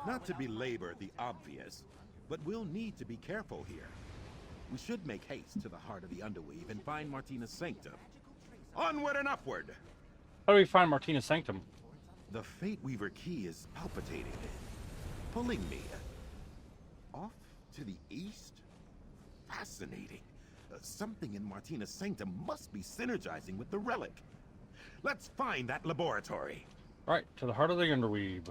Not to belabor the obvious, but we'll need to be careful here. We should make haste to the heart of the Underweave and find Martina's sanctum. Onward and upward! How do we find Martina's sanctum? The Fate Weaver key is palpitating, pulling me. Off to the east? Fascinating. Something in Martina's sanctum must be synergizing with the relic. Let's find that laboratory. Right, to the heart of the Underweave.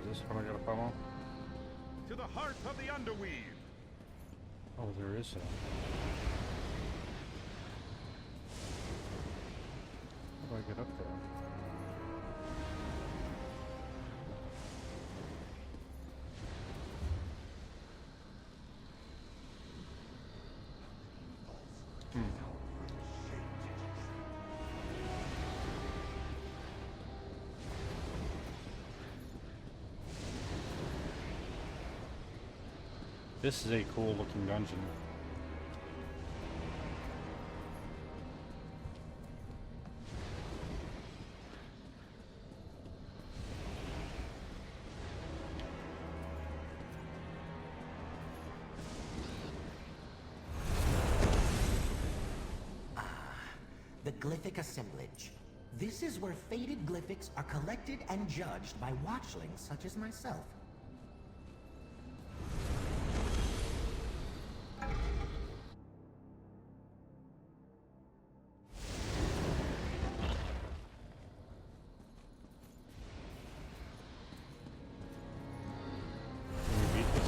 Is this what I gotta follow? To the heart of the Underweave. Oh, there is some. How do I get up there? This is a cool looking dungeon. The glyphic assemblage. This is where fated glyphics are collected and judged by watchlings such as myself.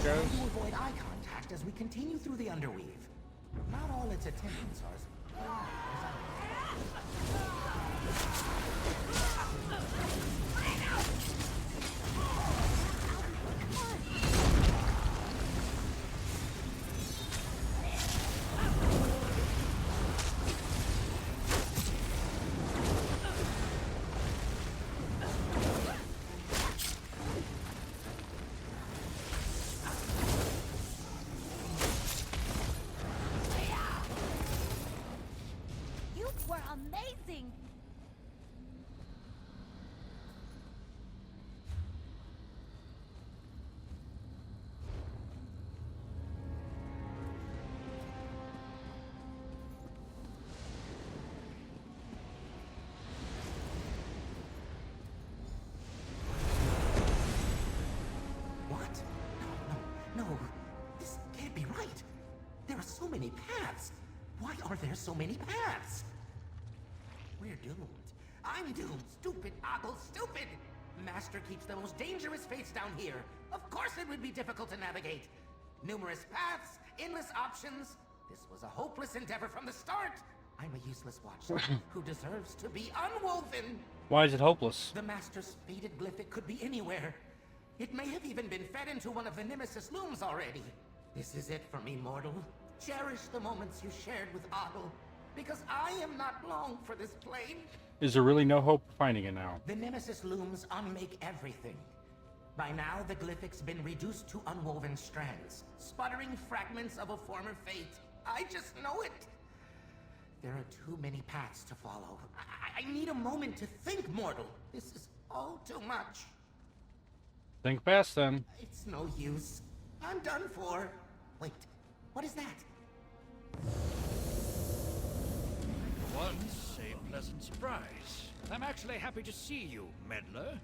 Try to avoid eye contact as we continue through the Underweave. Not all its attendants are as proud as I am. Amazing! What? No. This can't be right. There are so many paths. Why are there so many paths? We're doomed. I'm doomed. Stupid, Ogle, stupid! Master keeps the most dangerous fates down here. Of course it would be difficult to navigate. Numerous paths, endless options. This was a hopeless endeavor from the start. I'm a useless watcher who deserves to be unwoven. Why is it hopeless? The Master's fated glyphic could be anywhere. It may have even been fed into one of the Nemesis looms already. This is it for me, mortal. Cherish the moments you shared with Ogle. Because I am not long for this plane. Is there really no hope of finding it now? The Nemesis looms unmake everything. By now, the glyphic's been reduced to unwoven strands, sputtering fragments of a former fate. I just know it. There are too many paths to follow. I need a moment to think, mortal. This is all too much. Think fast, then. It's no use. I'm done for. Wait, what is that? Once a pleasant surprise. I'm actually happy to see you, meddler.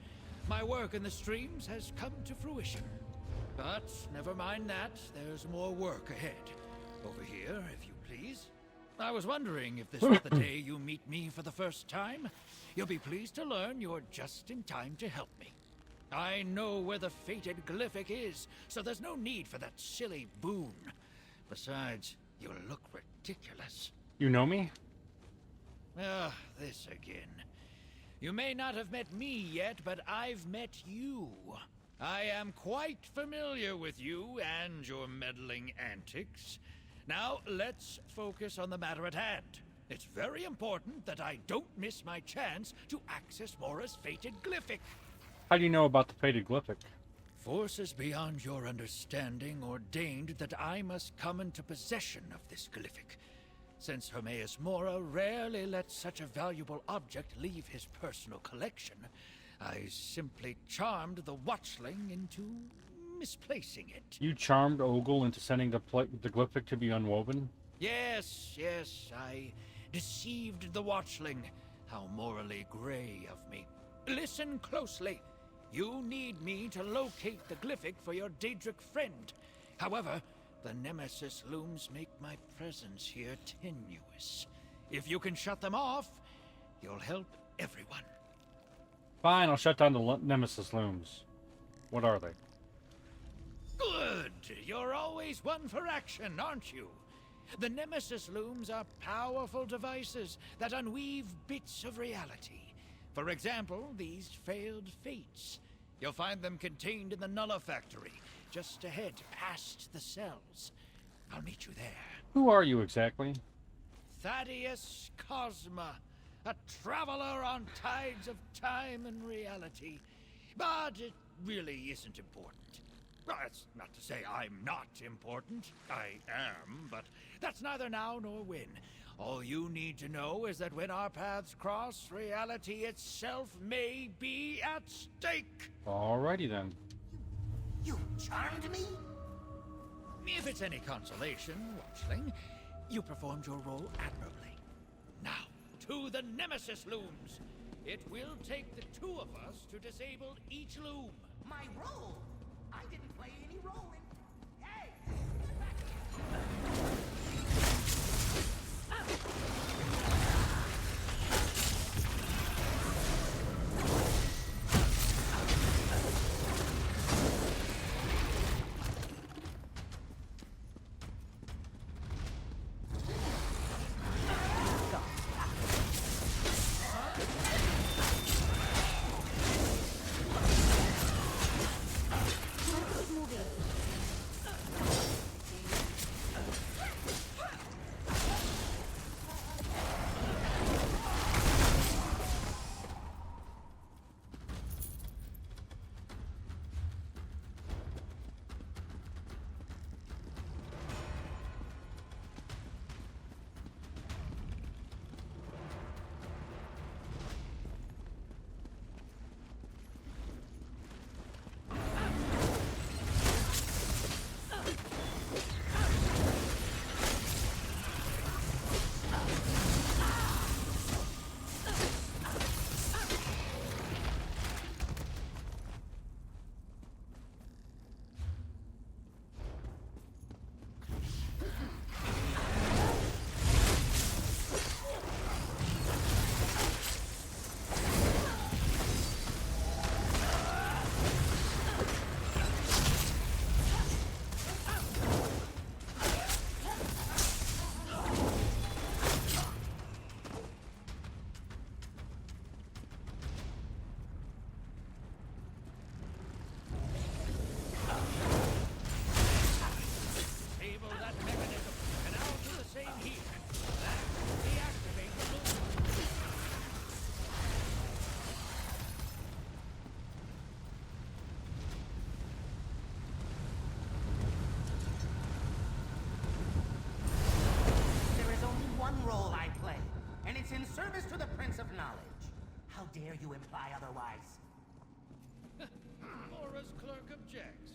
My work in the streams has come to fruition. But never mind that, there's more work ahead. Over here, if you please. I was wondering if this was the day you meet me for the first time. You'll be pleased to learn you're just in time to help me. I know where the fated glyphic is, so there's no need for that silly boon. Besides, you look ridiculous. You know me? Ah, this again. You may not have met me yet, but I've met you. I am quite familiar with you and your meddling antics. Now, let's focus on the matter at hand. It's very important that I don't miss my chance to access Mora's fated glyphic. How do you know about the faded glyphic? Forces beyond your understanding ordained that I must come into possession of this glyphic. Since Hermaeus Mora rarely lets such a valuable object leave his personal collection, I simply charmed the watchling into misplacing it. You charmed Ogle into sending the glyphic to be unwoven? Yes, I deceived the watchling. How morally gray of me. Listen closely. You need me to locate the glyphic for your Daedric friend. However, the Nemesis looms make my presence here tenuous. If you can shut them off, you'll help everyone. Fine, I'll shut down the Nemesis looms. What are they? Good! You're always one for action, aren't you? The Nemesis looms are powerful devices that unweave bits of reality. For example, these failed fates. You'll find them contained in the Nulla factory, just ahead past the cells. I'll meet you there. Who are you exactly? Thaddeus Cosma, a traveler on tides of time and reality. But it really isn't important. Well, that's not to say I'm not important. I am, but that's neither now nor when. All you need to know is that when our paths cross, reality itself may be at stake. Alrighty then. You charmed me? If it's any consolation, Watchling, you performed your role admirably. Now, to the Nemesis looms. It will take the two of us to disable each loom. My role? I didn't play any role in... Hey! In service to the Prince of Knowledge. How dare you imply otherwise? Mora's clerk objects.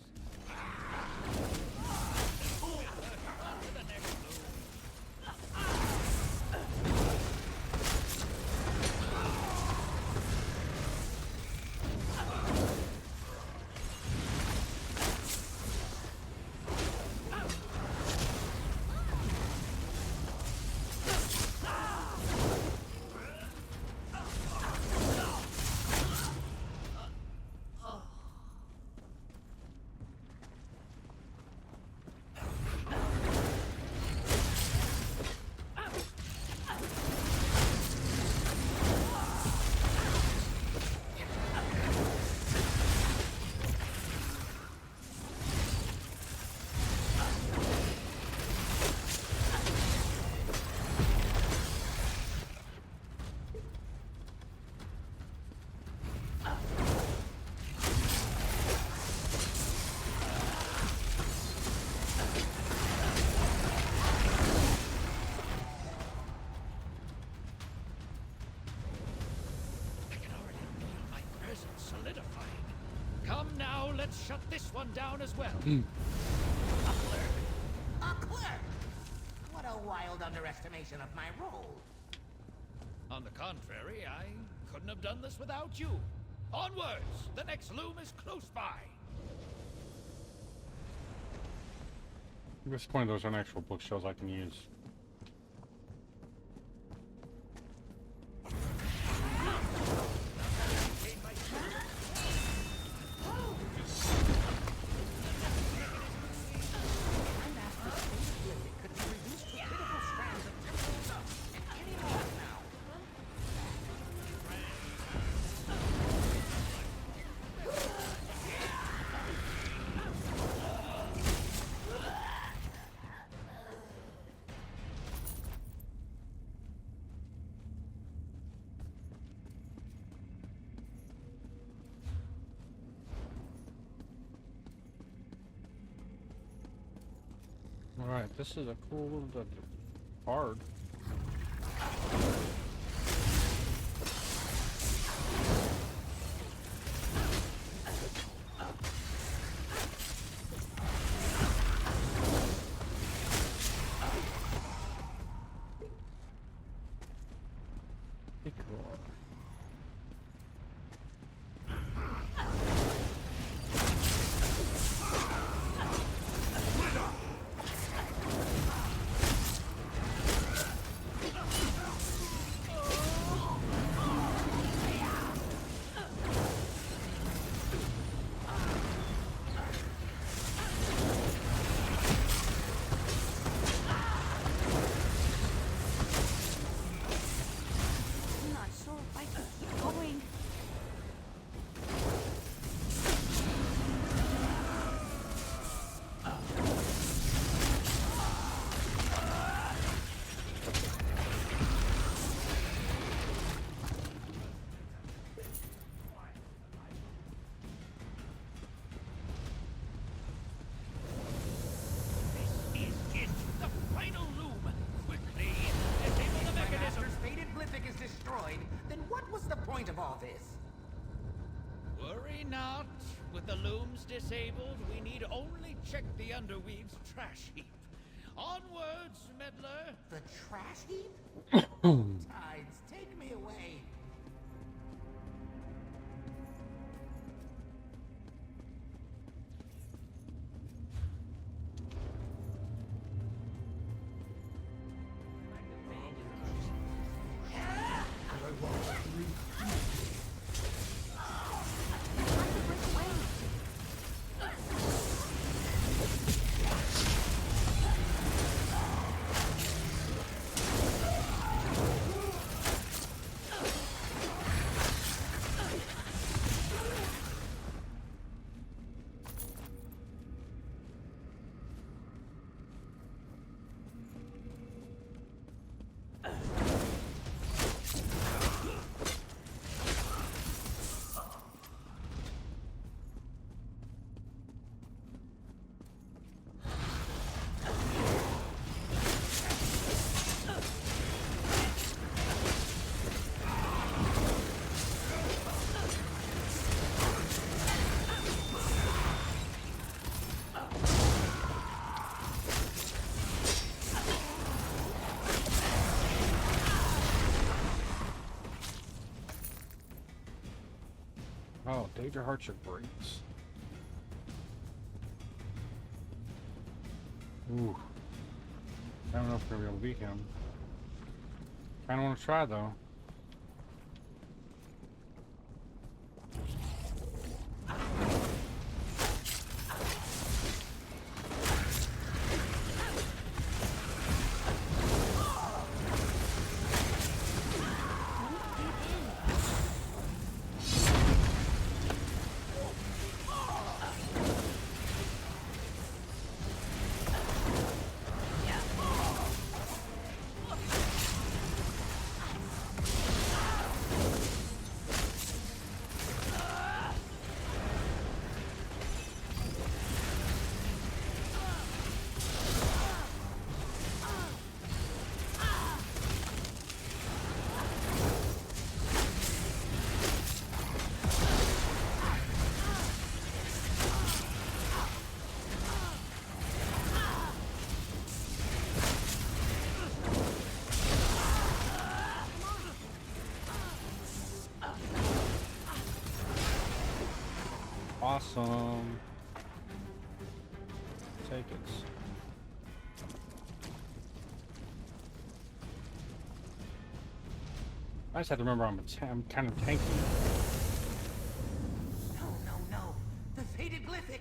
Let's shut this one down as well. A clerk? A clerk? What a wild underestimation of my role. On the contrary, I couldn't have done this without you. Onwards! The next loom is close by. I'm disappointed those aren't actual bookshelves I can use. Alright, this is a cool little dungeon. Hard. Of all this? Worry not. With the looms disabled, we need only check the Underweave's trash heap. Onwards, meddler! The trash heap? Tides, take me away. Oh, Danger Hearts are great. Ooh. I don't know if we're gonna be able to beat him. Kinda wanna try though. Awesome. Take it. I just have to remember I'm kind of tanky. No, no, no. The faded glyphic.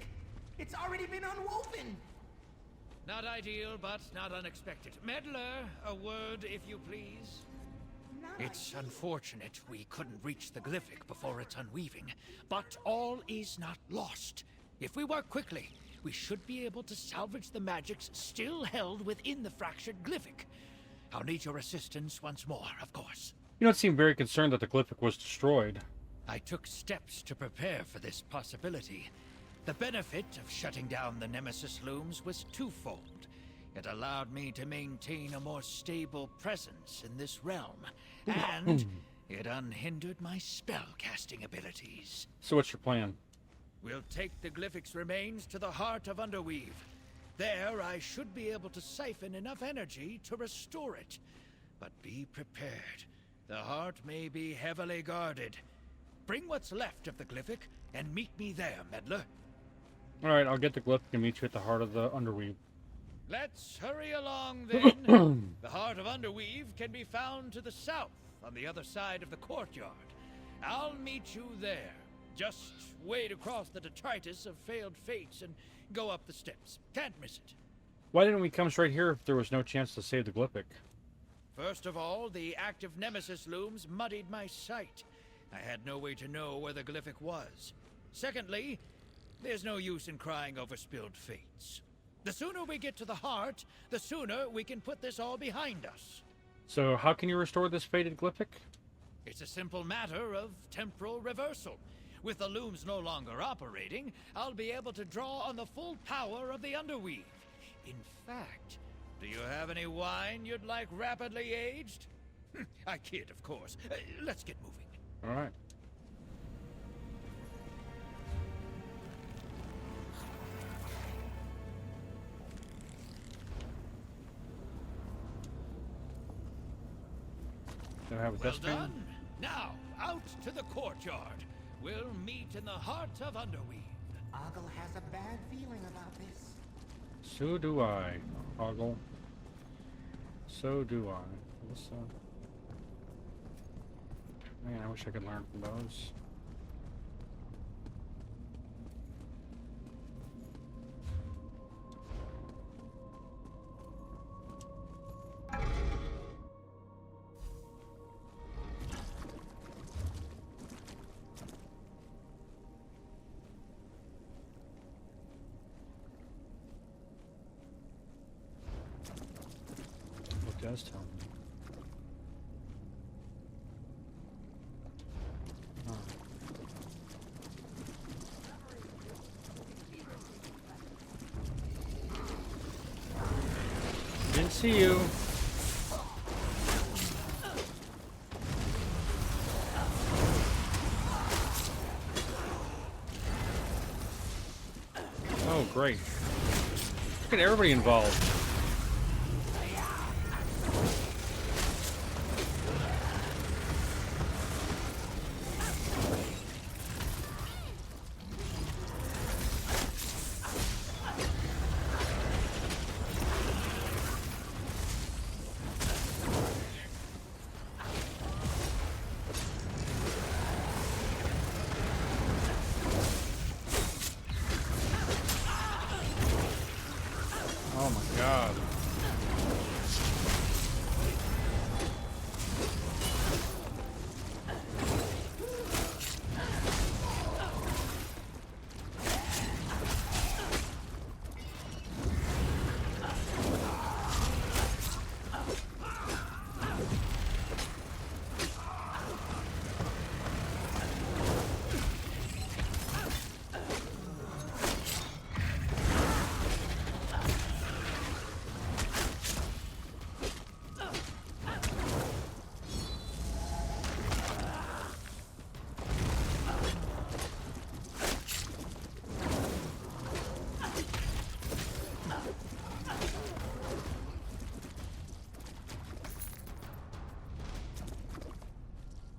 It's already been unwoven. Not ideal, but not unexpected. Meddler, a word, if you please. It's unfortunate we couldn't reach the glyphic before its unweaving, but all is not lost. If we work quickly, we should be able to salvage the magics still held within the fractured glyphic. I'll need your assistance once more, of course. You don't seem very concerned that the glyphic was destroyed. I took steps to prepare for this possibility. The benefit of shutting down the Nemesis looms was twofold. It allowed me to maintain a more stable presence in this realm, and it unhindered my spell-casting abilities. So what's your plan? We'll take the glyphic's remains to the heart of Underweave. There, I should be able to siphon enough energy to restore it. But be prepared. The heart may be heavily guarded. Bring what's left of the glyphic and meet me there, Meddler. Alright, I'll get the glyphic and meet you at the heart of the Underweave. Let's hurry along then. The heart of Underweave can be found to the south, on the other side of the courtyard. I'll meet you there. Just wade across the detritus of failed fates and go up the steps. Can't miss it. Why didn't we come straight here if there was no chance to save the glyphic? First of all, the active Nemesis looms muddied my sight. I had no way to know where the glyphic was. Secondly, there's no use in crying over spilled fates. The sooner we get to the heart, the sooner we can put this all behind us. So how can you restore this faded glyphic? It's a simple matter of temporal reversal. With the looms no longer operating, I'll be able to draw on the full power of the Underweave. In fact, do you have any wine you'd like rapidly aged? I kid, of course. Let's get moving. Alright. Do I have a Well dustpan? done. Now, out to the courtyard. We'll meet in the heart of Underweave. Ogle has a bad feeling about this. So do I, Hoggle. So do I. What's Man, I wish I could learn from those. What does tell me? Oh. Didn't see you. Oh, great. Look at everybody involved. Oh my god.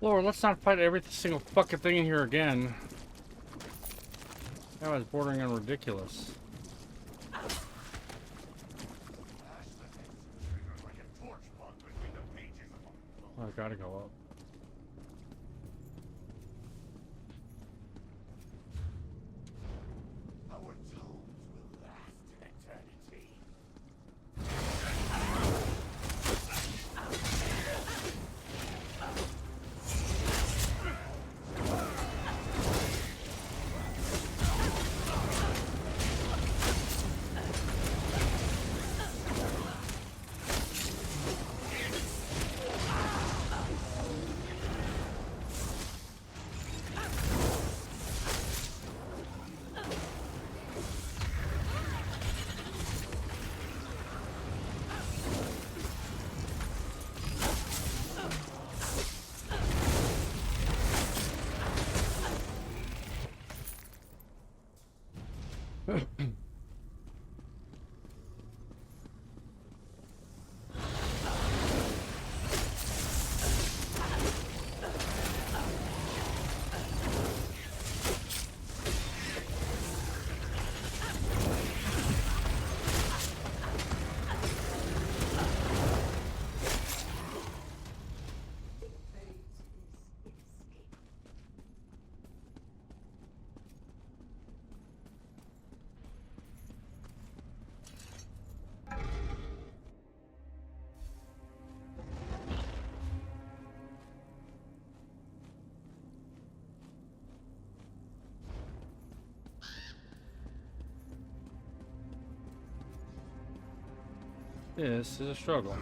Lord, let's not fight every single fucking thing in here again. That was bordering on ridiculous. Oh, I gotta go up. Our tones will last an eternity. This is a struggle.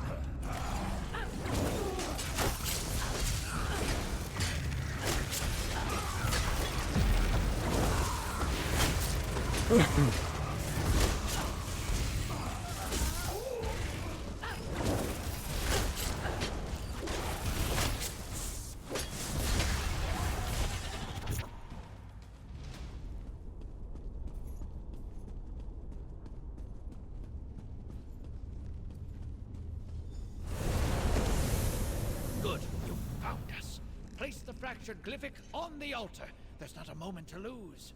Good, you found us. Place the fractured glyphic on the altar. There's not a moment to lose.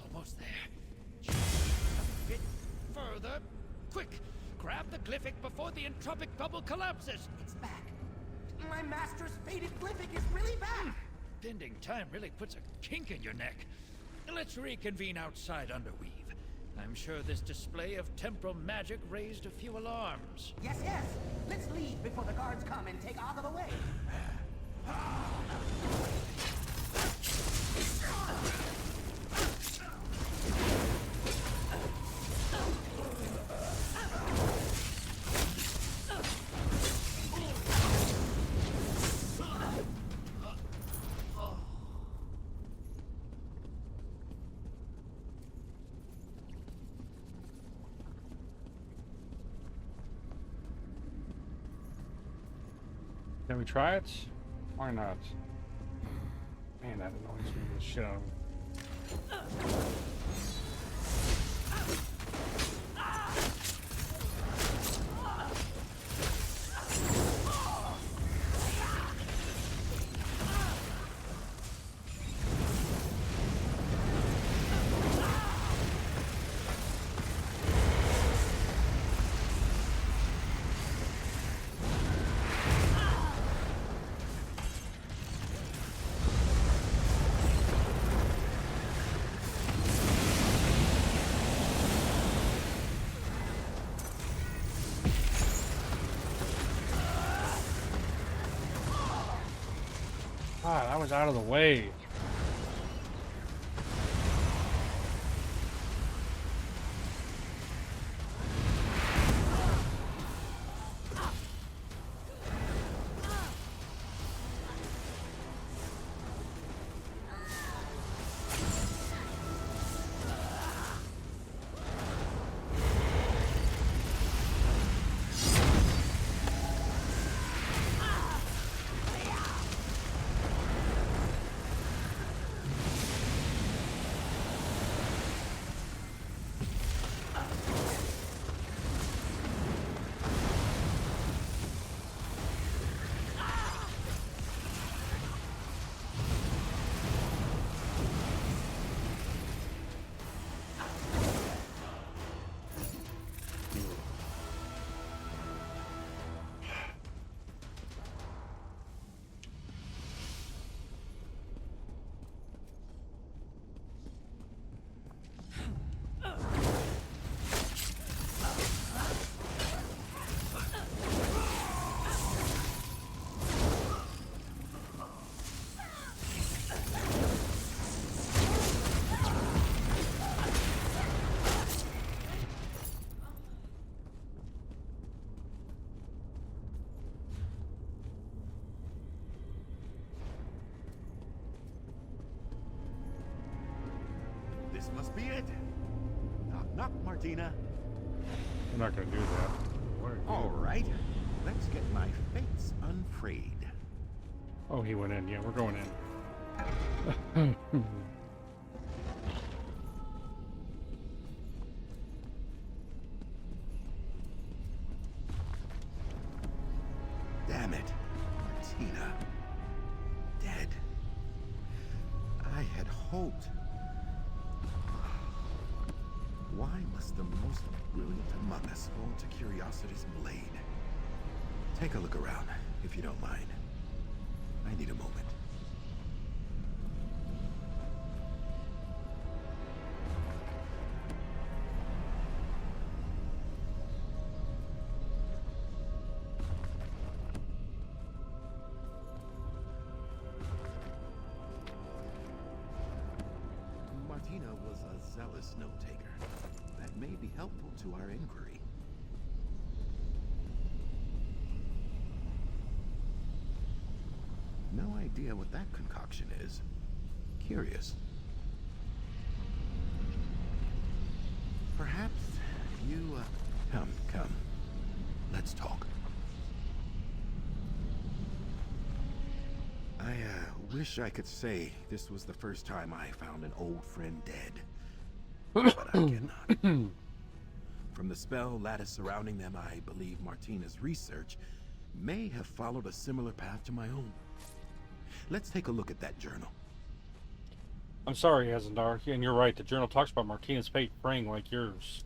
Almost there. Just a bit further. Quick! Grab the glyphic before the entropic bubble collapses. It's back. My master's faded glyphic is really back. Bending time really puts a kink in your neck. Let's reconvene outside Underweave. I'm sure this display of temporal magic raised a few alarms. Yes, yes. Let's leave before the guards come and take Aga away. Can we try it? Why not? Man, that annoys me the shit out of me. Ah, that was out of the way. This must be it. Knock, knock, Martina. I'm not gonna do that. What are you All doing? right, let's get my fates unfrayed. Oh, he went in. Yeah, we're going in. Damn it, Martina. Dead. I had hoped. Why must the most brilliant among us fall to curiosity's blade? Take a look around, if you don't mind. I need a moment. Martina was a zealous note-taker. That may be helpful to our inquiry. No idea what that concoction is. Curious. Perhaps you, Come. Let's talk. I, wish I could say this was the first time I found an old friend dead. But I cannot. From the spell lattice surrounding them, I believe Martina's research may have followed a similar path to my own. Let's take a look at that journal. I'm sorry, Azandar, and you're right. The journal talks about Martina's fate fraying like yours.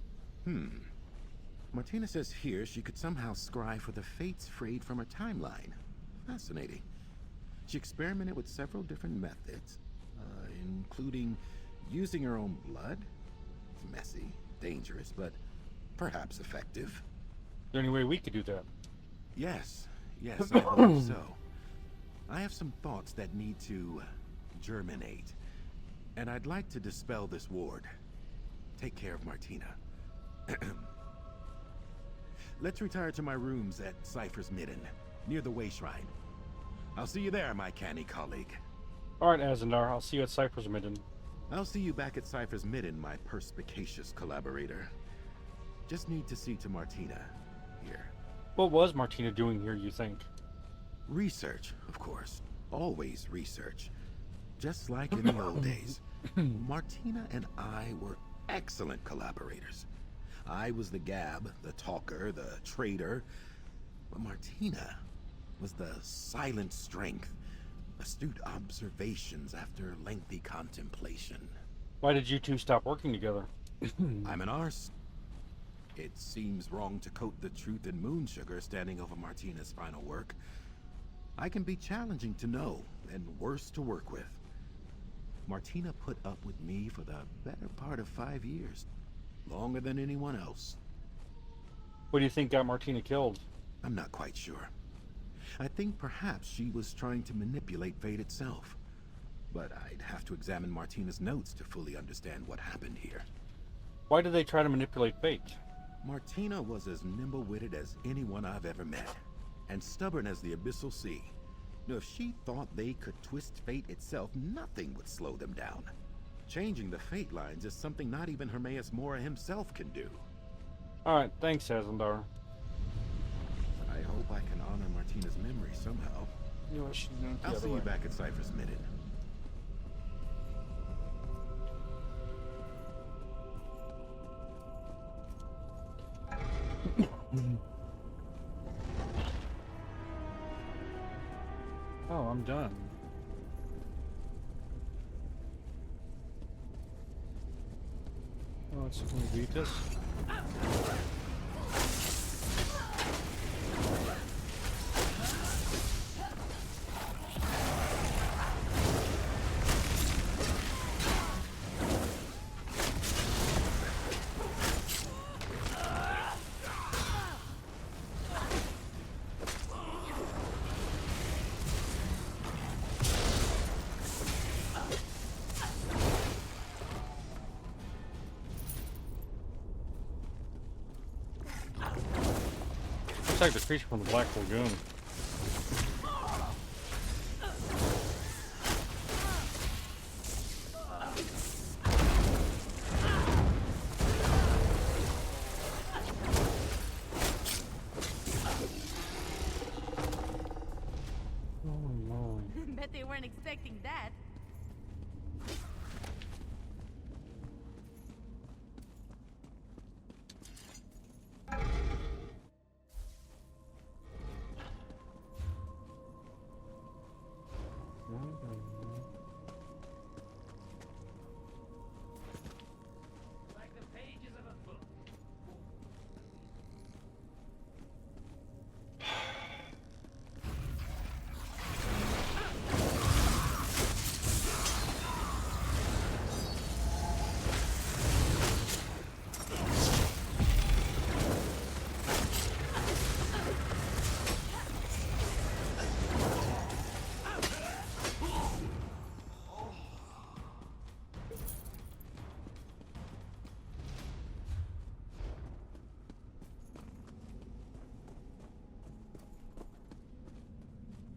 Martina says here she could somehow scry for the fates frayed from her timeline. Fascinating. She experimented with several different methods, including using her own blood. It's messy, dangerous, but perhaps effective. Is there any way we could do that? Yes, I believe so. I have some thoughts that need to germinate, and I'd like to dispel this ward. Take care of Martina. Let's retire to my rooms at Cypher's Midden, near the Way Shrine. I'll see you there, my canny colleague. Alright, Azandar, I'll see you at Cypher's Midden. I'll see you back at Cypher's Midden, my perspicacious collaborator. Just need to see to Martina here. What was Martina doing here, you think? Research, of course. Always research. Just like in the old days. Martina and I were excellent collaborators. I was the gab, the talker, the trader. But Martina was the silent strength, astute observations after lengthy contemplation. Why did you two stop working together? I'm an arse. It seems wrong to coat the truth in moon sugar standing over Martina's final work. I can be challenging to know, and worse to work with. Martina put up with me for the better part of 5 years. Longer than anyone else. What do you think got Martina killed? I'm not quite sure. I think perhaps she was trying to manipulate fate itself. But I'd have to examine Martina's notes to fully understand what happened here. Why did they try to manipulate fate? Martina was as nimble-witted as anyone I've ever met, and stubborn as the abyssal sea. Now, if she thought they could twist fate itself, nothing would slow them down. Changing the fate lines is something not even Hermaeus Mora himself can do. Alright, thanks, Azandar. I hope I can honor Martina's memory somehow. You know, I should do it the I'll other see you way. back at Cypher's Midden. Oh, I'm done. Oh, can we beat this? Looks like the creature from the Black Lagoon.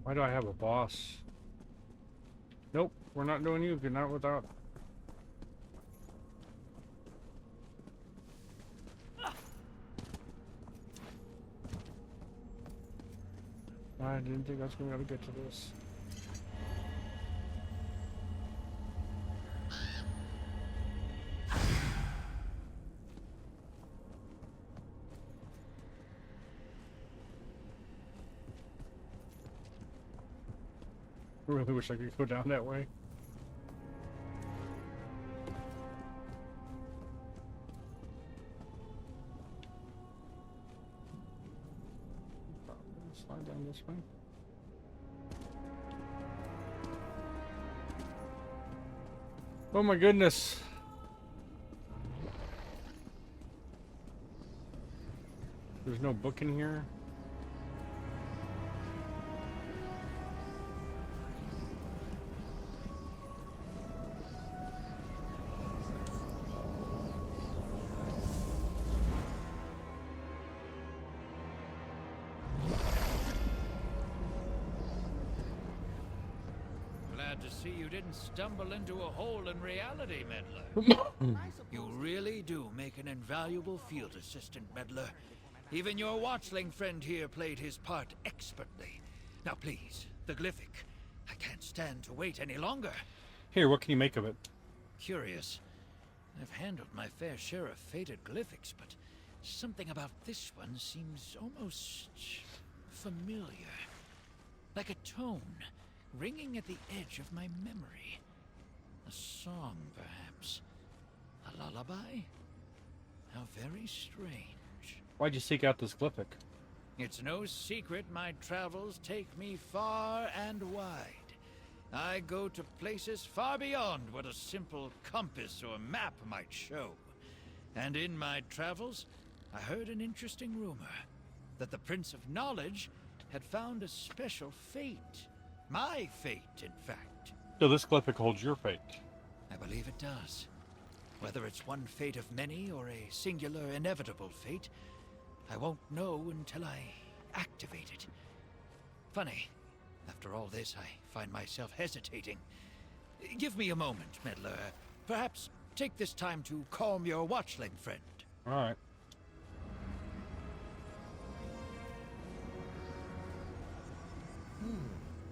Why do I have a boss? Nope, we're not doing you. You're not without. I didn't think I was going to be able to get to this. I really wish I could go down that way. Slide down this way. Oh my goodness. There's no book in here. Glad to see you didn't stumble into a hole in reality, Meddler. You really do make an invaluable field assistant, Meddler. Even your watchling friend here played his part expertly. Now please, the glyphic. I can't stand to wait any longer. Here, what can you make of it? Curious. I've handled my fair share of fated glyphics, but something about this one seems almost familiar. Like a tone, ringing at the edge of my memory. A song, perhaps. A lullaby? How very strange. Why'd you seek out this glyphic? It's no secret my travels take me far and wide. I go to places far beyond what a simple compass or map might show. And in my travels, I heard an interesting rumor that the Prince of Knowledge had found a special fate. My fate, in fact. So this glyphic holds your fate. I believe it does. Whether it's one fate of many or a singular inevitable fate, I won't know until I activate it. Funny, after all this, I find myself hesitating. Give me a moment, Meddler. Perhaps take this time to calm your watchling friend. All right.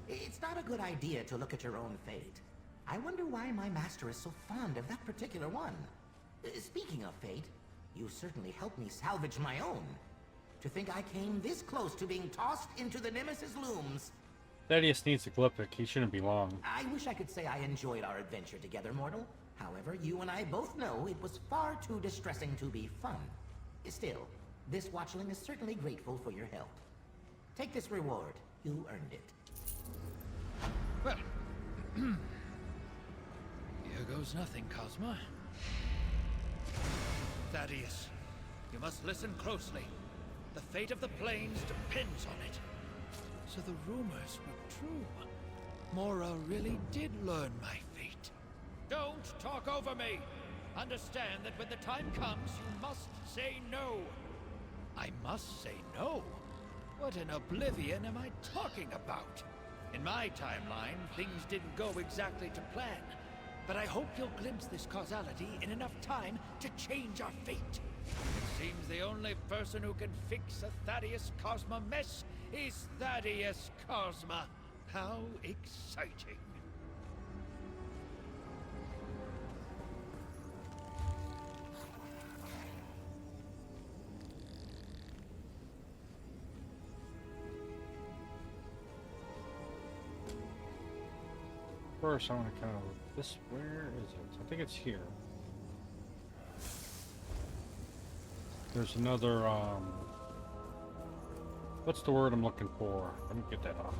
It's not a good idea to look at your own fate. I wonder why my master is so fond of that particular one. Speaking of fate, you certainly helped me salvage my own. To think I came this close to being tossed into the Nemesis looms. Thaddeus needs a glyphic. He shouldn't be long. I wish I could say I enjoyed our adventure together, mortal. However, you and I both know it was far too distressing to be fun. Still, this watchling is certainly grateful for your help. Take this reward. You earned it. Well, here goes nothing, Cosma. Thaddeus, you must listen closely. The fate of the plains depends on it. So the rumors were true. Mora really did learn my fate. Don't talk over me! Understand that when the time comes, you must say no. I must say no? What in oblivion am I talking about? In my timeline, things didn't go exactly to plan. But I hope you'll glimpse this causality in enough time to change our fate. It seems the only person who can fix a Thaddeus Cosma mess is Thaddeus Cosma. How exciting. First, I want to kind of this. Where is it? I think it's here. There's another. What's the word I'm looking for? Let me get that off.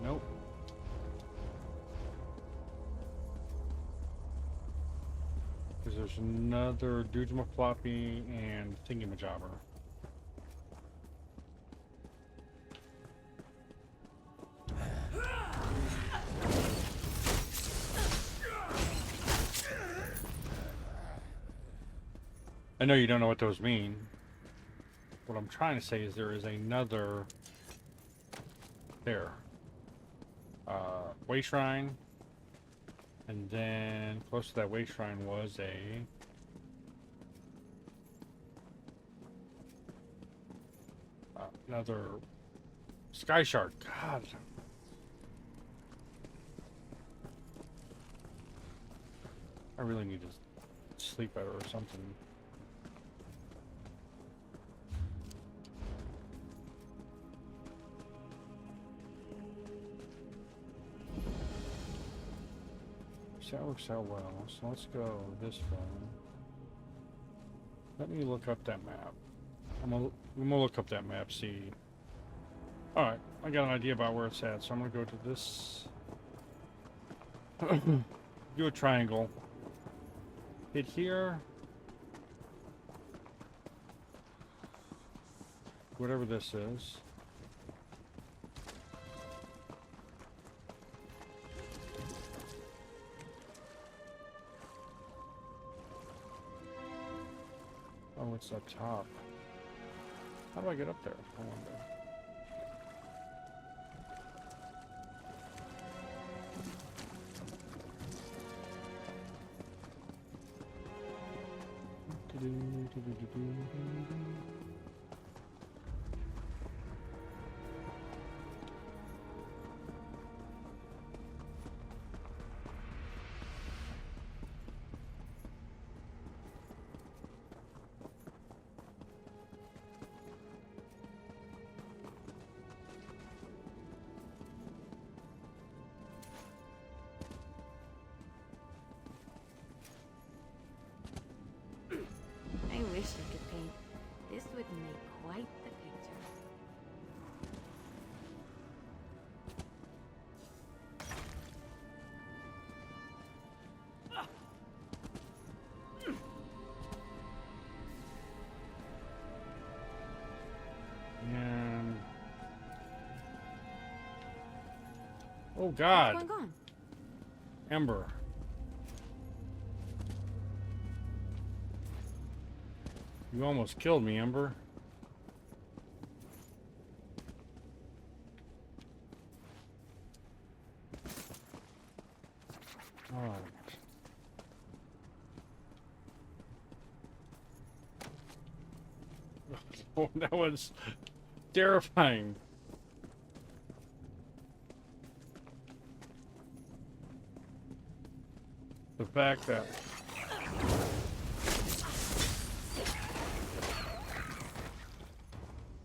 Nope. Because there's another Dujma Floppy and Thingamajobber. I know you don't know what those mean. what I'm trying to say is there is another there. Way shrine. And then close to that way shrine was another sky shark. God. I really need to sleep better or something. That works out well, so let's go this way. Let me look up that map. I'm gonna look up that map, see. Alright, I got an idea about where it's at, so I'm gonna go to this. Do a triangle. Hit here. Whatever this is. Oh, it's up top. How do I get up there? I wonder. I wish I could paint. This would make quite the picture. And oh God, What's going on? Ember. You almost killed me, Ember. Alright. Oh, that was terrifying. The fact that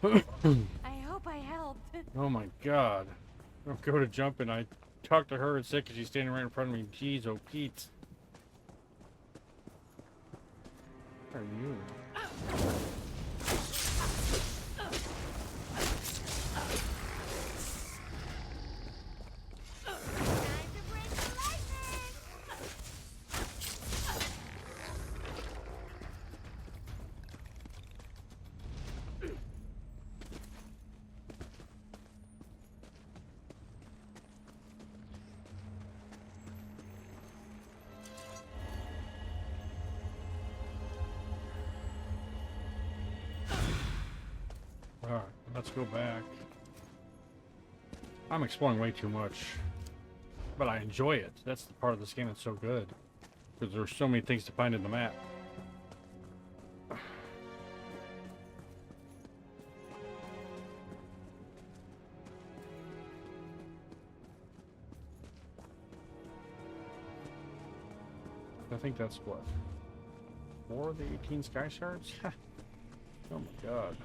I hope I helped. oh my God. I'll go to jump and I talk to her and say because she's standing right in front of me. Jeez, oh Pete. What are you? Alright, let's go back. I'm exploring way too much. But I enjoy it. That's the part of this game that's so good. Because there's so many things to find in the map. I think that's what? 4 of the 18 sky shards? Oh my God.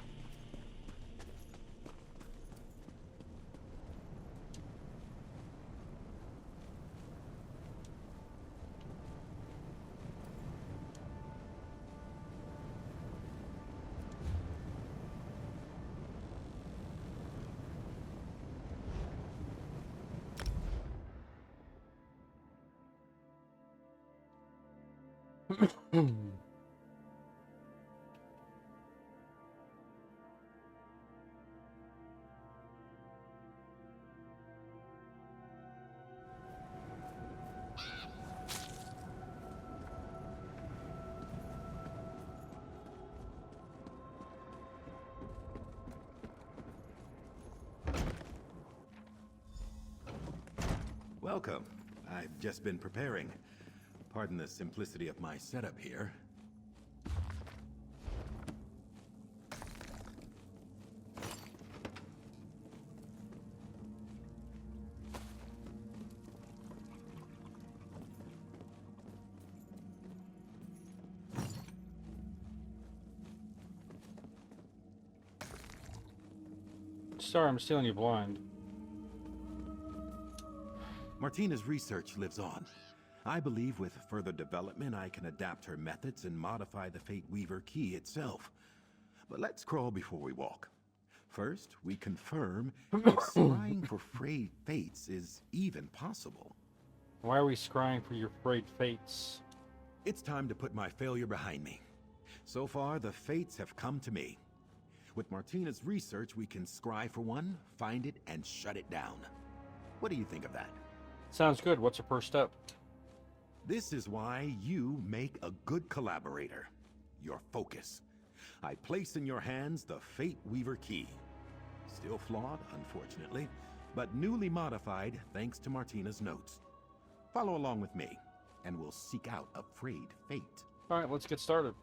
Welcome. I've just been preparing. Pardon the simplicity of my setup here. Sorry, I'm stealing you blind. Martina's research lives on. I believe with further development, I can adapt her methods and modify the Fate Weaver key itself. But let's crawl before we walk. First, we confirm if scrying for frayed fates is even possible. Why are we scrying for your frayed fates? It's time to put my failure behind me. So far, the fates have come to me. With Martina's research, we can scry for one, find it, and shut it down. What do you think of that? Sounds good. What's your first step? This is why you make a good collaborator. Your focus. I place in your hands the Fate Weaver key. Still flawed, unfortunately, but newly modified thanks to Martina's notes. Follow along with me, and we'll seek out a frayed fate. Alright, let's get started.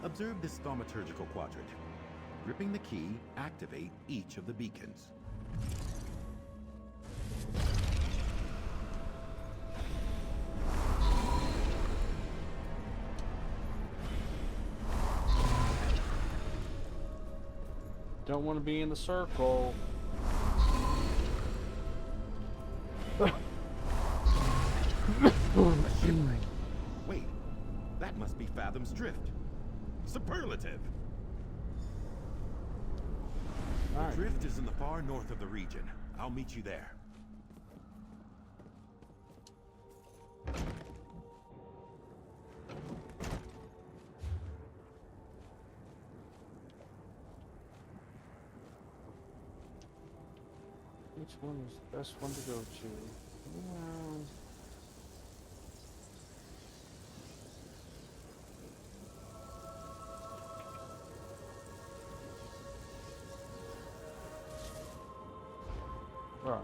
Observe this thaumaturgical quadrant. Gripping the key, activate each of the beacons. Don't want to be in the circle. A shipwreck. Wait, that must be Fathom's Drift. Superlative! Alright. The drift is in the far north of the region. I'll meet you there. Which one is the best one to go to? Right.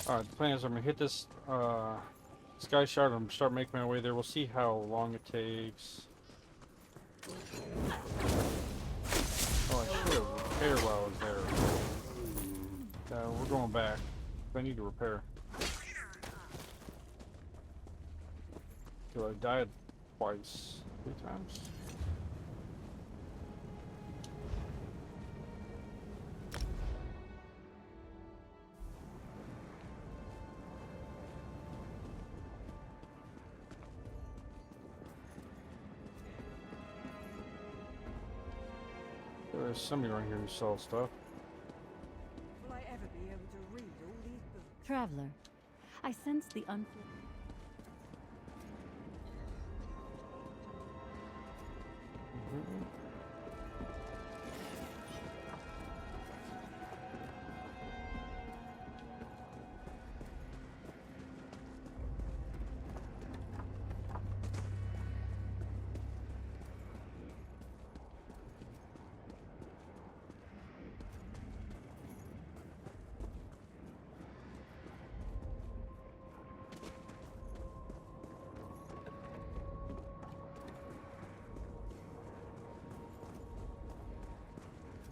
Alright, the plan is I'm gonna hit this sky shard and start making my way there. We'll see how long it takes. Oh, I should have repaired while I was there. We're going back. I need to repair. So I died twice. 3 times. There's somebody around here who sells stuff. Will I ever be able to read all these books? Traveler, I sense the unfulfilled.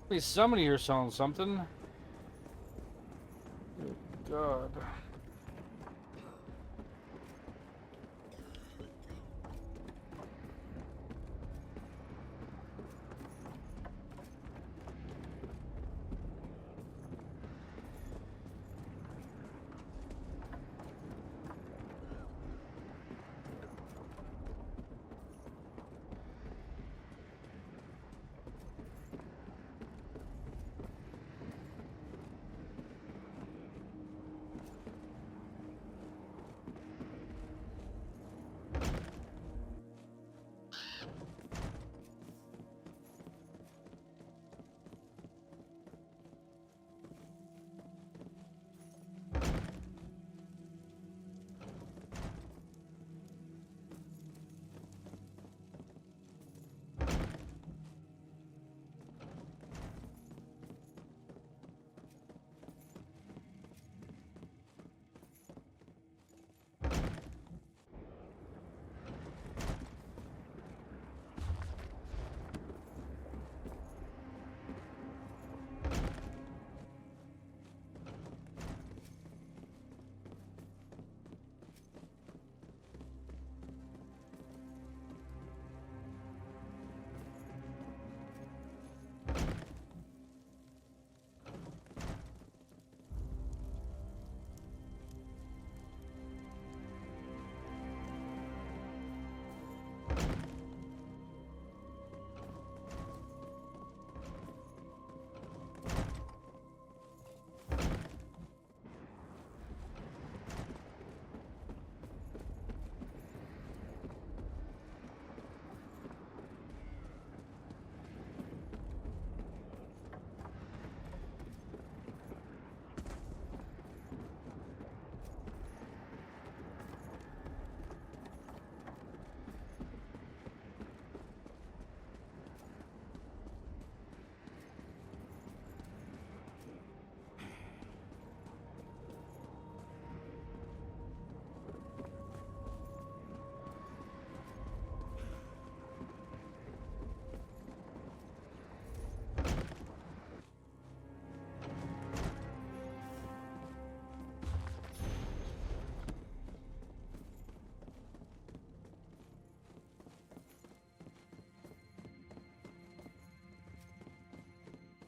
At least somebody here selling something. Good God.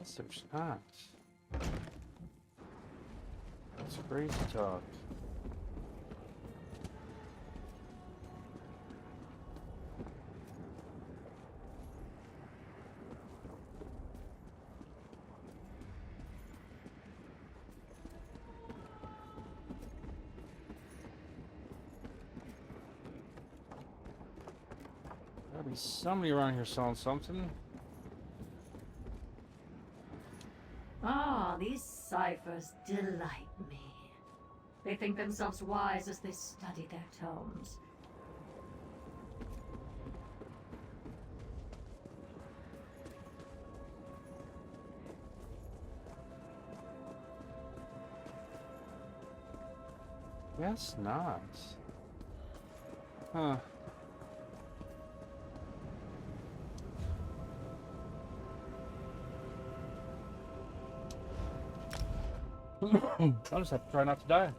guess there's not. That's crazy talk. Gotta be somebody around here selling something. Ah, these ciphers delight me. They think themselves wise as they study their tomes. Guess not. Huh. I'll just have to try not to die.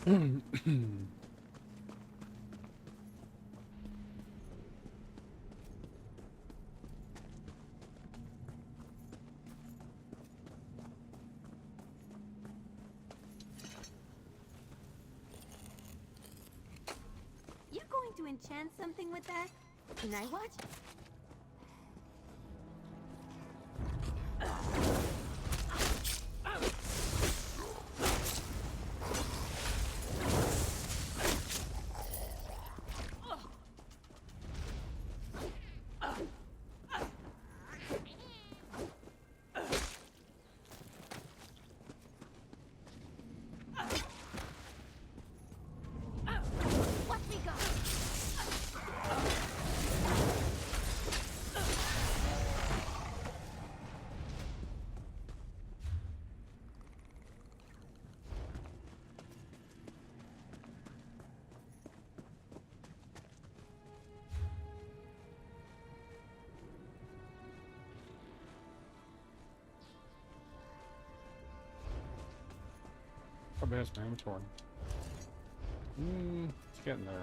You going to enchant something with that? Can I watch? Watch me go! Probably has my inventory. It's getting there.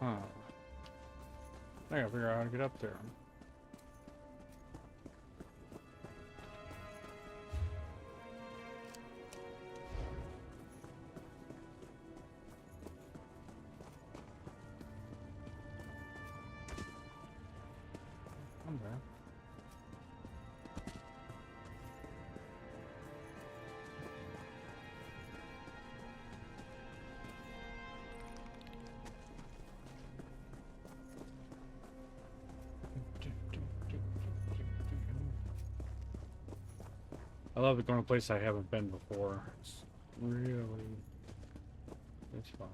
Huh. I gotta figure out how to get up there. I'm there. I love going to a place I haven't been before. It's really, it's fun.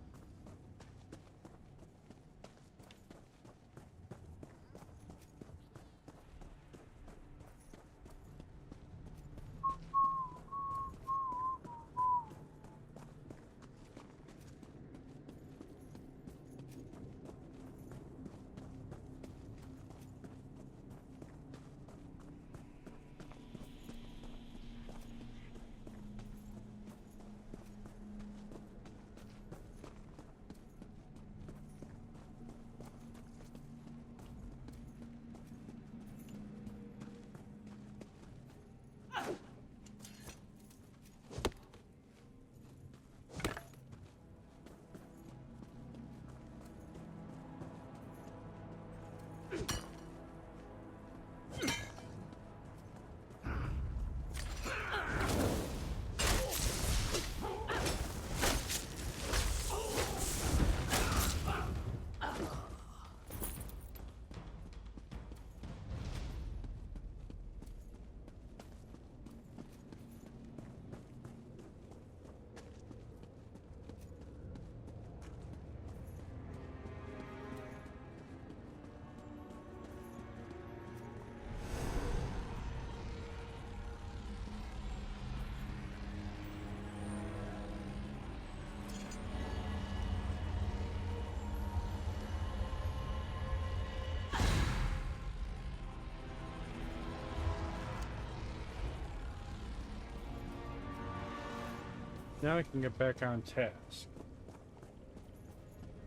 Now I can get back on task.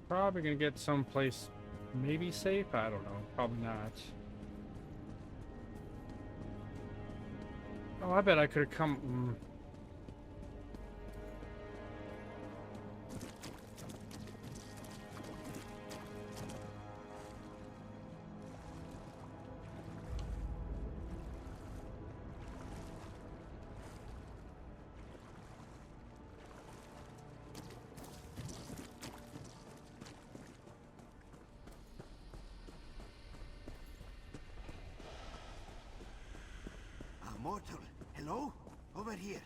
Probably gonna get someplace maybe safe? I don't know. Probably not. Oh, I bet I could have come... Mortal, hello? Over here.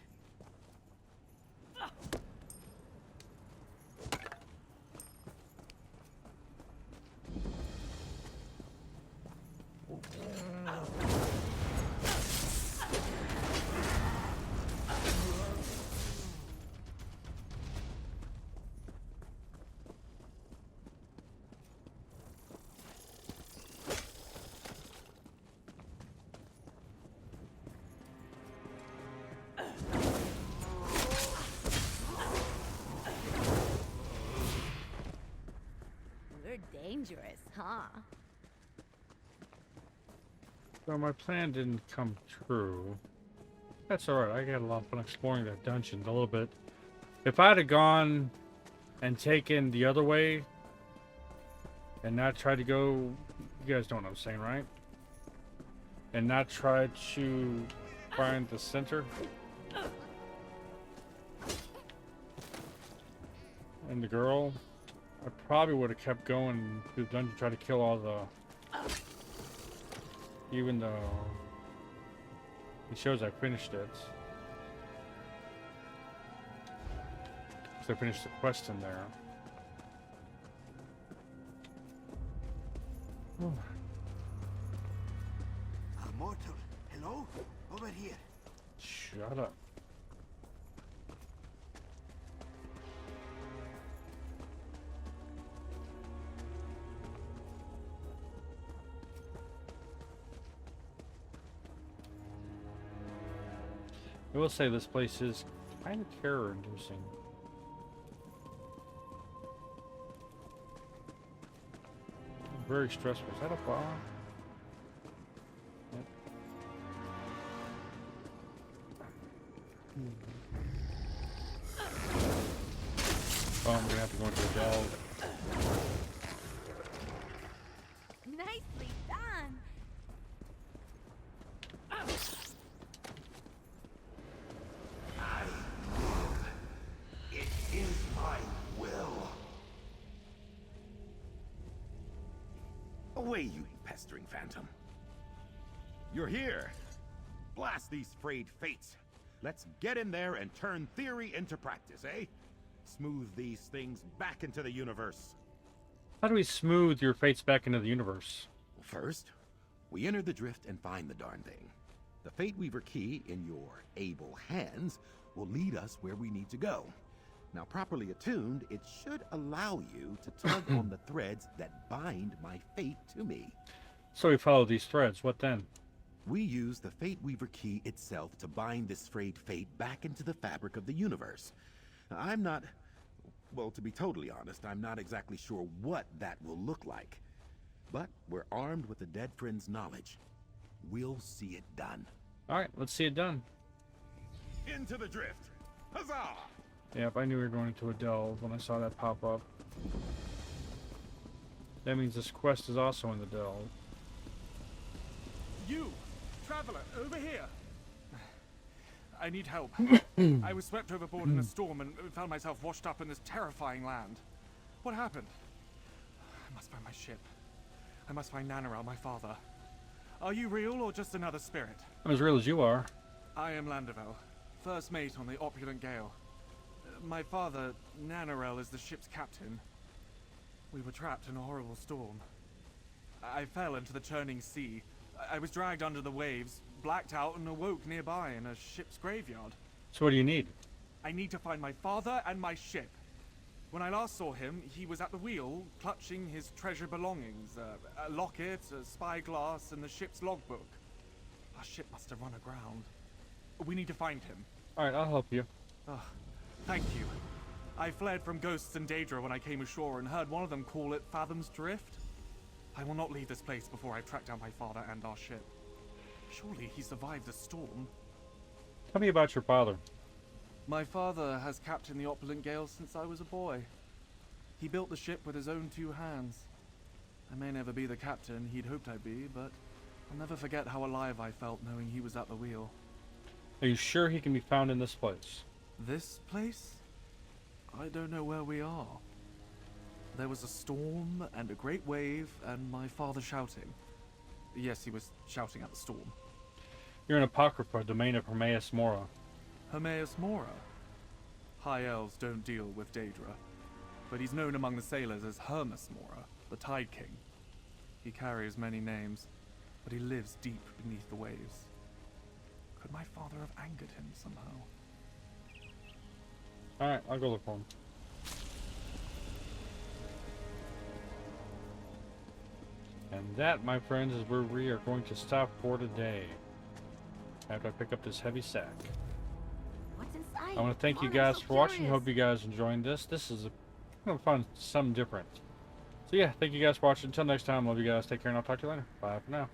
Dangerous, huh? So my plan didn't come true. That's alright, I got a lot of fun exploring that dungeon a little bit. If I'd have gone and taken the other way and not tried to go... You guys don't know what I'm saying, right? And not tried to find the center. And the girl... I probably would have kept going through the dungeon, try to kill all the... Even though... It shows I finished it. So I finished the quest in there. Mortal, hello? Over here. Shut up. I will say this place is kind of terror-inducing. Very stressful. Is that a bar? Yep. Oh, I'm gonna have to go into a delve. Nicely done. It is my will. Away, you pestering phantom. You're here. Blast these frayed fates. Let's get in there and turn theory into practice, eh? Smooth these things back into the universe. How do we smooth your fates back into the universe? First, we enter the drift and find the darn thing. The Fate Weaver key in your able hands will lead us where we need to go. Now, properly attuned, it should allow you to tug on the threads that bind my fate to me. So we follow these threads. What then? We use the Fate Weaver key itself to bind this frayed fate back into the fabric of the universe. I'm not, well, to be totally honest, I'm not exactly sure what that will look like. But we're armed with the dead friend's knowledge. We'll see it done. All right, let's see it done. Into the drift! Huzzah! Yep, I knew we were going into a delve when I saw that pop up. That means this quest is also in the delve. You! Traveler, over here! I need help. I was swept overboard in a storm and found myself washed up in this terrifying land. What happened? I must find my ship. I must find Nanarel, my father. Are you real or just another spirit? I'm as real as you are. I am Landervel, first mate on the opulent Gale. My father, Nanarel, is the ship's captain. We were trapped in a horrible storm. I fell into the churning sea. I was dragged under the waves, blacked out, and awoke nearby in a ship's graveyard. So what do you need? I need to find my father and my ship. When I last saw him, he was at the wheel, clutching his treasured belongings. A locket, a spyglass, and the ship's logbook. Our ship must have run aground. We need to find him. Alright, I'll help you. Oh, thank you. I fled from ghosts and Daedra when I came ashore and heard one of them call it Fathom's Drift. I will not leave this place before I track down my father and our ship. Surely he survived the storm. Tell me about your father. My father has captained the opulent Gale since I was a boy. He built the ship with his own 2 hands. I may never be the captain he'd hoped I'd be, but I'll never forget how alive I felt knowing he was at the wheel. Are you sure he can be found in this place? This place? I don't know where we are. There was a storm and a great wave and my father shouting. Yes, he was shouting at the storm. You're in Apocrypha, domain of Hermaeus Mora. Hermaeus Mora. High elves don't deal with Daedra, but he's known among the sailors as Hermes Mora, the Tide King. He carries many names, but he lives deep beneath the waves. Could my father have angered him somehow? Alright, I'll go look for him. And that, my friends, is where we are going to stop for today. After I pick up this heavy sack. What's inside? I want to thank you Come on, I'm guys so for watching. curious. Hope you guys enjoyed this. This is kind of fun, something different. So yeah, thank you guys for watching. Until next time, love you guys. Take care, and I'll talk to you later. Bye for now.